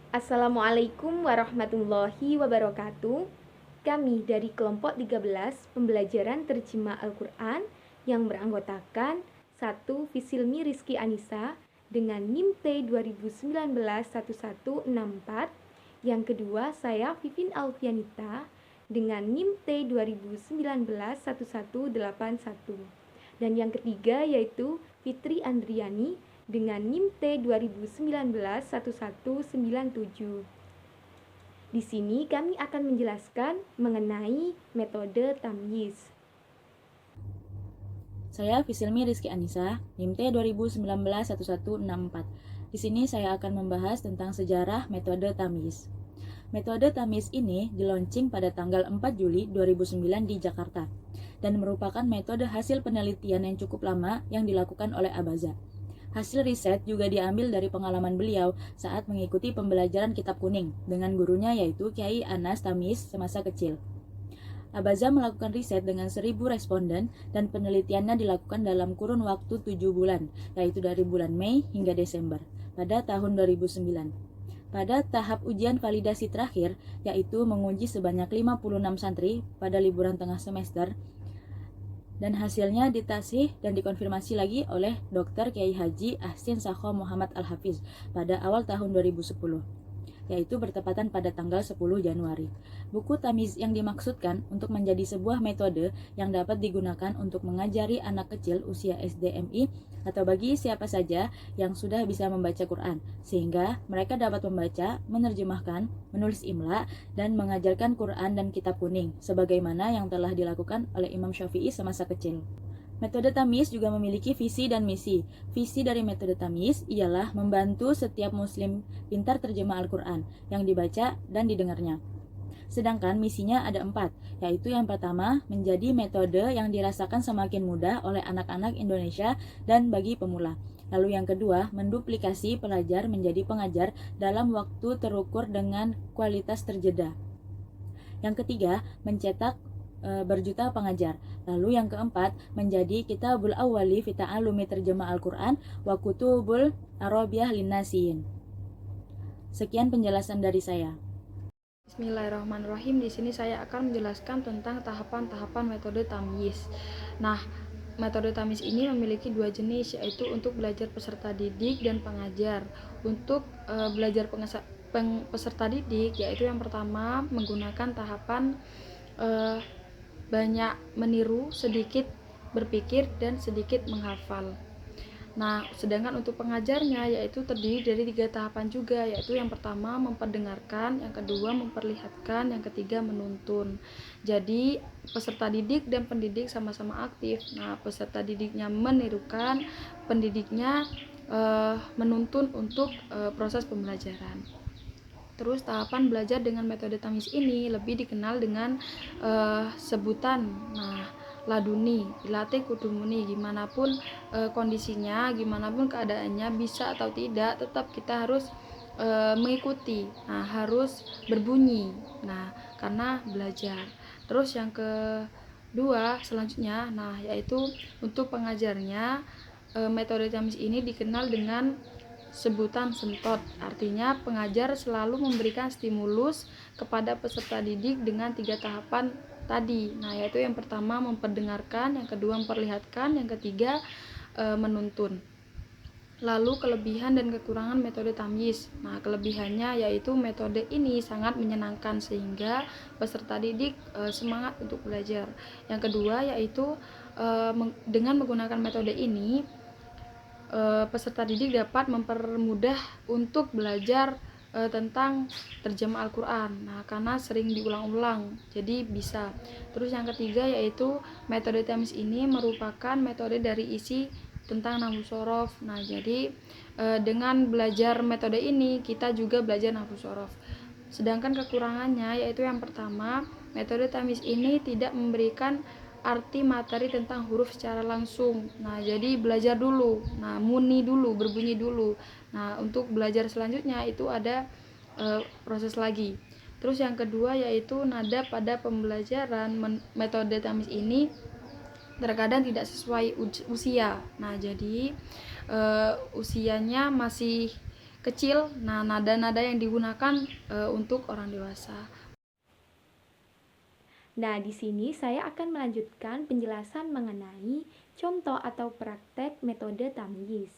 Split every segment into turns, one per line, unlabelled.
Assalamualaikum warahmatullahi wabarakatuh. Kami dari kelompok 13 pembelajaran terjemah Al-Quran yang beranggotakan 1. Fisilmi Rizky Anissa dengan NIM T 20191164. Yang kedua, saya Vivin Alfianita dengan NIM T 20191181. Dan yang ketiga yaitu Fitri Andriani dengan NIM T 20191197. Di sini kami akan menjelaskan mengenai metode tamyiz.
Saya Fisilmi Rizky Anissa, NIM T 20191164. Di sini saya akan membahas tentang sejarah metode tamyiz. Metode tamyiz ini dilaunching pada tanggal 4 Juli 2009 di Jakarta dan merupakan metode hasil penelitian yang cukup lama yang dilakukan oleh Abaza. Hasil riset juga diambil dari pengalaman beliau saat mengikuti pembelajaran kitab kuning dengan gurunya yaitu Kiai Anas Tamyiz semasa kecil. Abaza melakukan riset dengan 1.000 responden dan penelitiannya dilakukan dalam kurun waktu 7 bulan, yaitu dari bulan Mei hingga Desember, pada tahun 2009. Pada tahap ujian validasi terakhir, yaitu menguji sebanyak 56 santri pada liburan tengah semester, dan hasilnya ditasih dan dikonfirmasi lagi oleh Dr. Kiai Haji Ahsin Sakho Muhammad Al-Hafiz pada awal tahun 2010, yaitu bertepatan pada tanggal 10 Januari. Buku tamyiz yang dimaksudkan untuk menjadi sebuah metode yang dapat digunakan untuk mengajari anak kecil usia SDMI atau bagi siapa saja yang sudah bisa membaca Quran, sehingga mereka dapat membaca, menerjemahkan, menulis imla, dan mengajarkan Quran dan kitab kuning, sebagaimana yang telah dilakukan oleh Imam Syafi'i semasa kecil. Metode tamyiz juga memiliki visi dan misi. Visi dari metode tamyiz ialah membantu setiap muslim pintar terjemah Al-Quran yang dibaca dan didengarnya. Sedangkan misinya ada 4, yaitu yang pertama, menjadi metode yang dirasakan semakin mudah oleh anak-anak Indonesia dan bagi pemula. Lalu yang kedua, menduplikasi pelajar menjadi pengajar dalam waktu terukur dengan kualitas terjeda. Yang ketiga, mencetak berjuta pengajar. Lalu yang keempat, menjadi kitabul awwali fi ta'allumi terjemah Al-Quran wa kutubul arabiyah linnasiyin. Sekian penjelasan dari saya.
Bismillahirrahmanirrahim. Di sini saya akan menjelaskan tentang tahapan-tahapan metode tamyiz. Nah, metode tamyiz ini memiliki 2 jenis, yaitu untuk belajar peserta didik dan pengajar. Untuk belajar peserta didik, yaitu yang pertama menggunakan tahapan banyak meniru, sedikit berpikir, dan sedikit menghafal. Nah, sedangkan untuk pengajarnya yaitu terdiri dari 3 tahapan juga, yaitu yang pertama memperdengarkan, yang kedua memperlihatkan, yang ketiga menuntun. Jadi peserta didik dan pendidik sama-sama aktif. Nah, peserta didiknya menirukan, pendidiknya menuntun untuk proses pembelajaran. Terus tahapan belajar dengan metode tamyiz ini lebih dikenal dengan sebutan laduni, dilatih kudumuni. Gimana pun kondisinya, gimana pun keadaannya, bisa atau tidak, tetap kita harus mengikuti. Nah, harus berbunyi. Nah, karena belajar. Terus yang kedua selanjutnya, yaitu untuk pengajarnya, metode tamyiz ini dikenal dengan sebutan sentot. Artinya pengajar selalu memberikan stimulus kepada peserta didik dengan 3 tahapan tadi. Nah, yaitu yang pertama memperdengarkan, yang kedua memperlihatkan, yang ketiga menuntun. Lalu kelebihan dan kekurangan metode tamyiz. Nah, kelebihannya yaitu metode ini sangat menyenangkan sehingga peserta didik semangat untuk belajar. Yang kedua yaitu dengan menggunakan metode ini peserta didik dapat mempermudah untuk belajar tentang terjemah Al-Quran. Nah, karena sering diulang-ulang, jadi bisa. Terus yang ketiga yaitu metode tamyiz ini merupakan metode dari isi tentang nahwu shorof. Nah, jadi dengan belajar metode ini kita juga belajar nahwu shorof. Sedangkan kekurangannya yaitu yang pertama, metode tamyiz ini tidak memberikan arti materi tentang huruf secara langsung. Nah, jadi belajar dulu. Nah, muni dulu, berbunyi dulu. Nah, untuk belajar selanjutnya itu ada proses lagi. Terus yang kedua yaitu nada pada pembelajaran metode tamyiz ini terkadang tidak sesuai usia. Nah, jadi usianya masih kecil. Nah, nada-nada yang digunakan untuk orang dewasa.
Nah, di sini saya akan melanjutkan penjelasan mengenai contoh atau praktek metode tamyiz.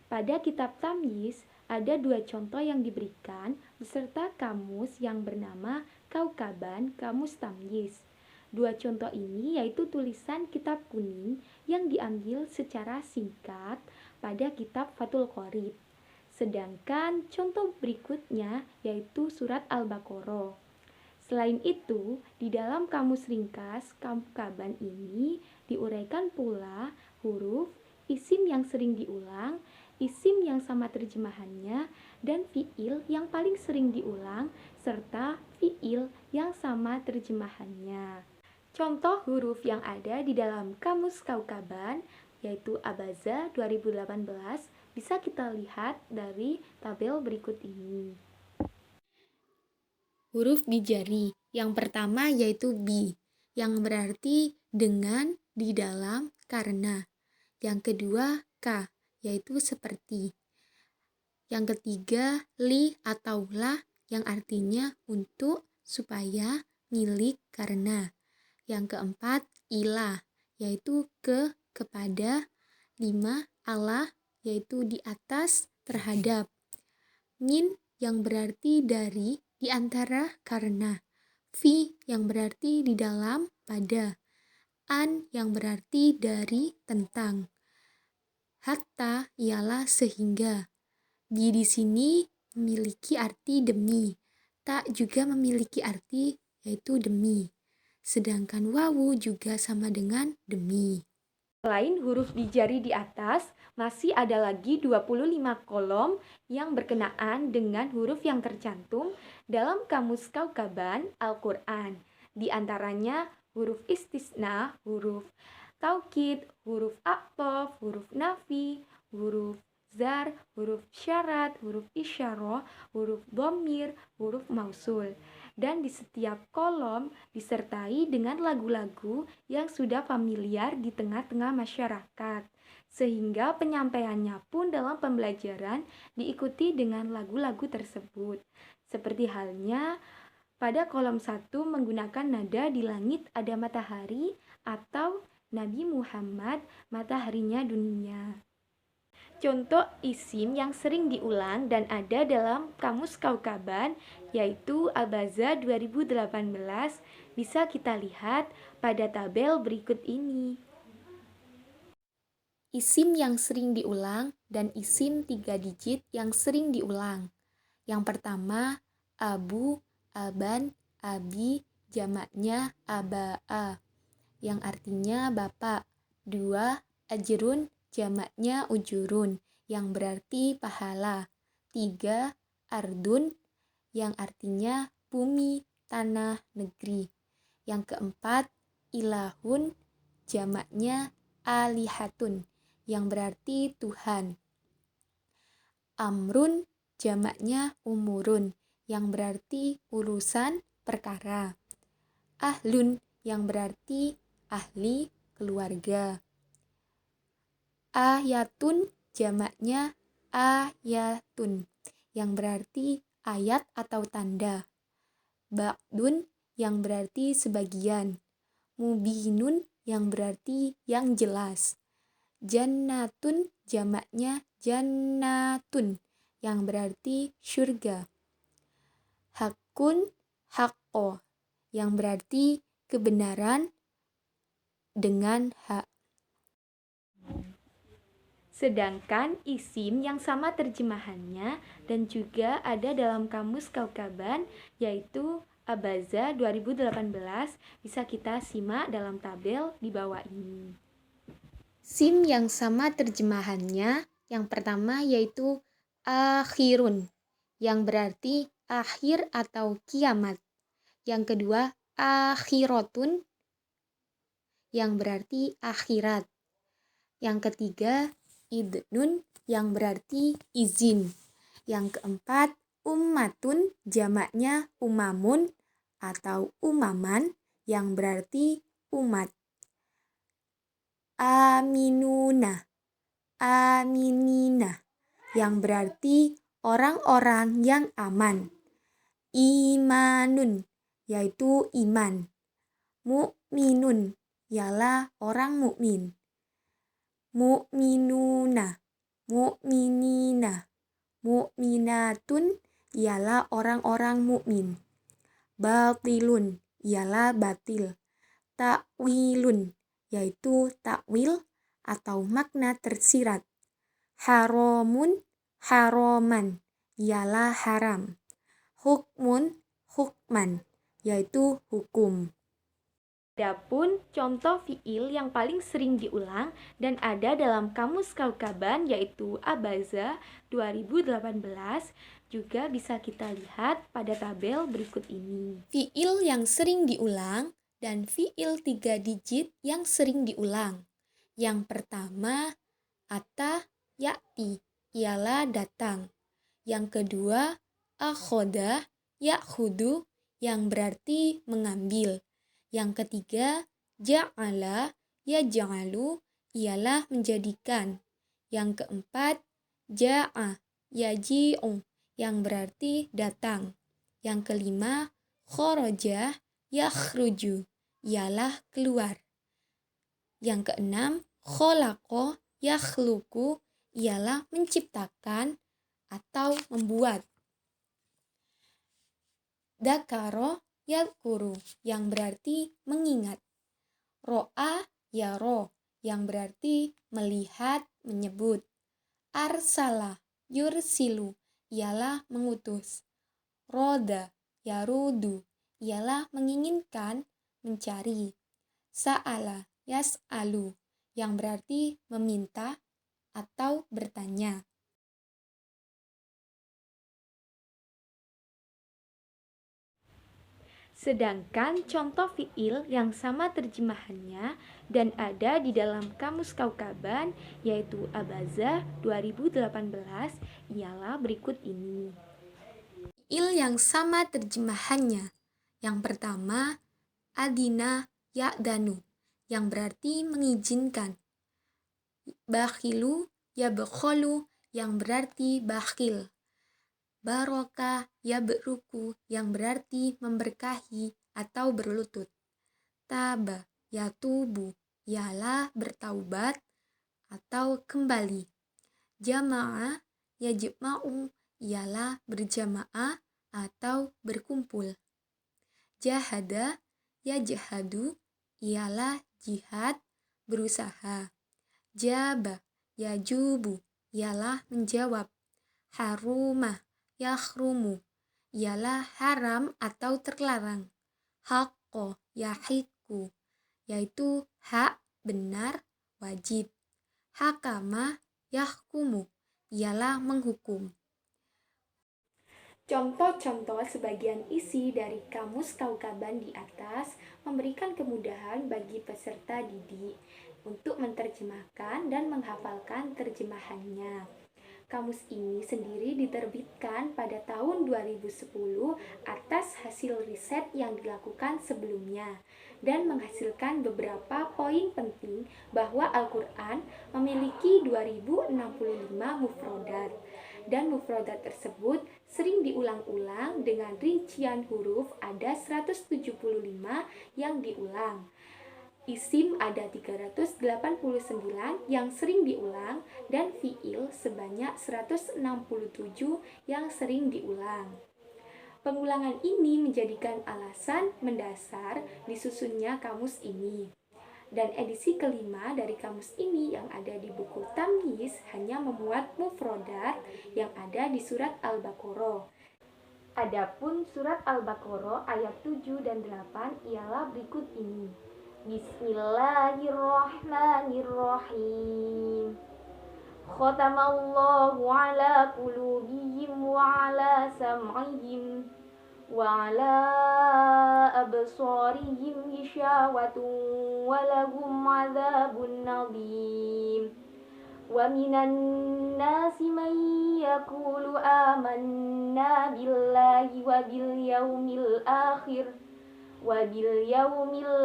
Pada kitab tamyiz, ada 2 contoh yang diberikan beserta kamus yang bernama Kaukaban Kamus Tamyiz. 2 contoh ini yaitu tulisan kitab kuning yang diambil secara singkat pada kitab Fathul Qorib. Sedangkan contoh berikutnya yaitu surat Al-Baqarah. Selain itu, di dalam kamus ringkas Kaukaban ini diuraikan pula huruf, isim yang sering diulang, isim yang sama terjemahannya, dan fiil yang paling sering diulang, serta fiil yang sama terjemahannya. Contoh huruf yang ada di dalam kamus Kaukaban yaitu Abaza 2018 bisa kita lihat dari tabel berikut ini. Huruf bijari yang pertama yaitu bi, yang berarti dengan, di dalam, karena. Yang kedua ka, yaitu seperti. Yang ketiga li atau lah, yang artinya untuk, supaya, milik, karena. Yang keempat ilah, yaitu ke, kepada. 5 Allah, yaitu di atas, terhadap. Min yang berarti dari, di antara, karena. Fi yang berarti di dalam, pada. An yang berarti dari, tentang. Hatta ialah sehingga. Di sini memiliki arti demi. Tak juga memiliki arti yaitu demi. Sedangkan wawu juga sama dengan demi. Selain huruf di jari di atas, masih ada lagi 25 kolom yang berkenaan dengan huruf yang tercantum dalam kamus Kaukaban Al-Quran. Di antaranya huruf istisna, huruf taukid, huruf aqtof, huruf nafi, huruf zar, huruf syarat, huruf isyarah, huruf dhamir, huruf mausul. Dan di setiap kolom disertai dengan lagu-lagu yang sudah familiar di tengah-tengah masyarakat. Sehingga penyampaiannya pun dalam pembelajaran diikuti dengan lagu-lagu tersebut. Seperti halnya pada kolom 1 menggunakan nada di langit ada matahari atau Nabi Muhammad mataharinya dunia. Contoh isim yang sering diulang dan ada dalam kamus Kaukaban yaitu Abaza 2018 bisa kita lihat pada tabel berikut ini. Isim yang sering diulang dan isim 3 digit yang sering diulang. Yang pertama abu, aban, abi, jamaknya aba'a yang artinya bapak. 2 ajrun, jamaknya ujurun, yang berarti pahala. 3 ardun, yang artinya bumi, tanah, negeri. Yang keempat ilahun, jamaknya alihatun, yang berarti Tuhan. Amrun, jamaknya umurun, yang berarti urusan, perkara. Ahlun, yang berarti ahli, keluarga. Ayatun, jamaknya ayatun, yang berarti ayat atau tanda. Ba'dun, yang berarti sebagian. Mubinun, yang berarti yang jelas. Jannatun, jamaknya jannatun, yang berarti surga. Hakun, haqqo, yang berarti kebenaran dengan hak. Sedangkan isim yang sama terjemahannya dan juga ada dalam kamus Kaukaban yaitu Abaza 2018 bisa kita simak dalam tabel di bawah ini. Sim yang sama terjemahannya yang pertama yaitu akhirun yang berarti akhir atau kiamat. Yang kedua akhiratun yang berarti akhirat. Yang ketiga idnun yang berarti izin. Yang keempat ummatun jamaknya umamun atau umaman yang berarti umat. Aminuna, aminina yang berarti orang-orang yang aman. Imanun, yaitu iman. Mu'minun, ialah orang mukmin. Mu'minuna, mu'minina. Mu'minatun, ialah orang-orang mukmin. Batilun, ialah batil. Takwilun, yaitu takwil atau makna tersirat. Haramun, haroman, ialah haram. Hukmun, hukman, yaitu hukum. Adapun contoh fiil yang paling sering diulang dan ada dalam Kamus Kaukaban yaitu abaza 2018 juga bisa kita lihat pada tabel berikut ini. Fiil yang sering diulang dan fiil 3 digit yang sering diulang. Yang pertama, ata ya'ti, ialah datang. Yang kedua, akhoda ya'khudu, yang berarti mengambil. Yang ketiga, ja'ala yaj'alu, ialah menjadikan. Yang keempat, ja'a yaji'u, yang berarti datang. Yang kelima, khoroja yakhruju, ialah keluar. Yang keenam, kholaqo yakhluqu, ialah menciptakan atau membuat. Dakaro yadhkuru, yang berarti mengingat. Ro'a yaro, yang berarti melihat, menyebut. Arsala yursilu, ialah mengutus. Roda yarudu, ialah menginginkan, mencari. Sa'ala yas'alu, yang berarti meminta atau bertanya. Sedangkan contoh fiil yang sama terjemahannya dan ada di dalam Kamus Kaukaban yaitu abaza 2018 ialah berikut ini. Fiil yang sama terjemahannya. Yang pertama, adina ya'danu, yang berarti mengizinkan. Bakhilu yabkholu, yang berarti bakhil. Baroka yabruku, yang berarti memberkahi atau berlutut. Taba yatubu, ialah bertaubat atau kembali. Jama'a yajma'u, ialah berjamaah atau berkumpul. Jahada yajhadu, ialah jihad, berusaha. Jaba yajubu, ialah menjawab. Harumah yakhrumu, ialah haram atau terlarang. Haqqo yahiku, yaitu hak, benar, wajib. Hakama yahkumu, ialah menghukum. Contoh-contoh sebagian isi dari Kamus Kaukaban di atas memberikan kemudahan bagi peserta didik untuk menerjemahkan dan menghafalkan terjemahannya. Kamus ini sendiri diterbitkan pada tahun 2010 atas hasil riset yang dilakukan sebelumnya dan menghasilkan beberapa poin penting bahwa Al-Quran memiliki 2065 mufrodat dan mufrodat tersebut sering diulang-ulang dengan rincian huruf ada 175 yang diulang. Isim ada 389 yang sering diulang dan fiil sebanyak 167 yang sering diulang. Pengulangan ini menjadikan alasan mendasar disusunnya kamus ini. Dan edisi kelima dari kamus ini yang ada di buku Tamyiz hanya memuat mufrodat yang ada di surat Al-Baqarah. Adapun surat Al-Baqarah ayat 7 dan 8 ialah berikut ini. Bismillahirrahmanirrahim. Khatamallahu ala qulubihim wa ala sam'ihim wa ala absarihim gishawatun wa lahum adzabun nadzim. Wa minan nasi man yaqulu amanna billahi wa bil yaumil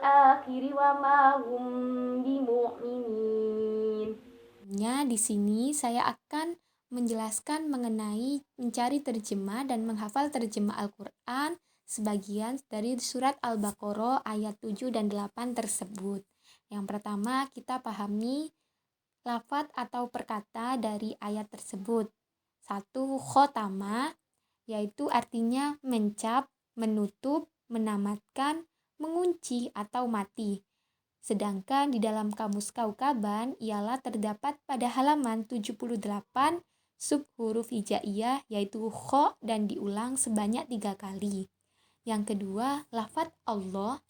akhir wa ma hum bimu'minin. Di sini saya akan menjelaskan mengenai mencari terjemah dan menghafal terjemah Al-Quran sebagian dari surat Al-Baqarah ayat 7 dan 8 tersebut. Yang pertama, kita pahami lafadz atau perkata dari ayat tersebut. 1. Khotama, yaitu artinya mencap, menutup, menamatkan, mengunci atau mati. Sedangkan di dalam Kamus Kaukaban ialah terdapat pada halaman 78 sub huruf hijaiyah yaitu kho dan diulang sebanyak 3 kali. Yang kedua, lafadz Allah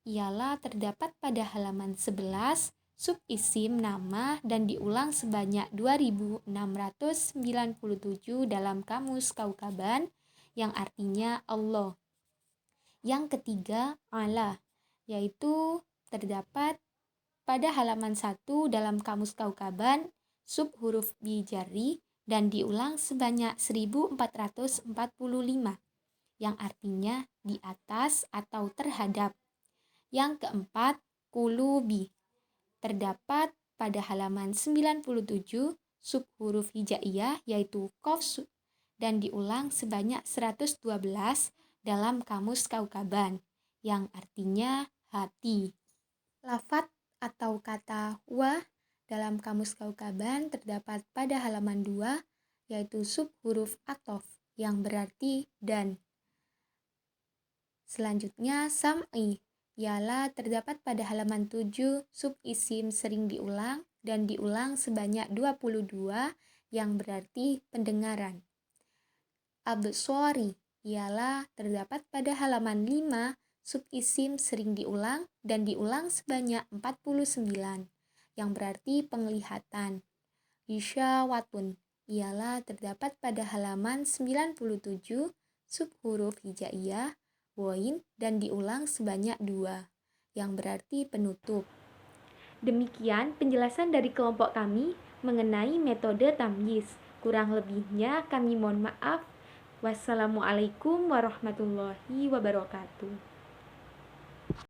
ialah terdapat pada halaman 11 sub isim nama dan diulang sebanyak 2697 dalam Kamus Kaukaban yang artinya Allah. Yang ketiga, Allah, yaitu terdapat pada halaman 1 dalam Kamus Kaukaban sub huruf bijari dan diulang sebanyak 1445 yang artinya di atas atau terhadap. Yang keempat, kulubi, terdapat pada halaman 97 sub huruf hijaiyah yaitu qaf dan diulang sebanyak 112 dalam Kamus Kaukaban yang artinya hati. Lafadz atau kata wa dalam Kamus Kaukaban terdapat pada halaman 2 yaitu sub huruf atof yang berarti dan. Selanjutnya sam'i ialah terdapat pada halaman 7 sub isim sering diulang dan diulang sebanyak 22 yang berarti pendengaran. Absori ialah terdapat pada halaman 5 sub isim sering diulang dan diulang sebanyak 49 yang berarti penglihatan. Isyawatun ialah terdapat pada halaman 97 sub huruf hijaiyah wain dan diulang sebanyak 2 yang berarti penutup. Demikian penjelasan dari kelompok kami mengenai metode tamyiz. Kurang lebihnya kami mohon maaf. Wassalamualaikum warahmatullahi wabarakatuh.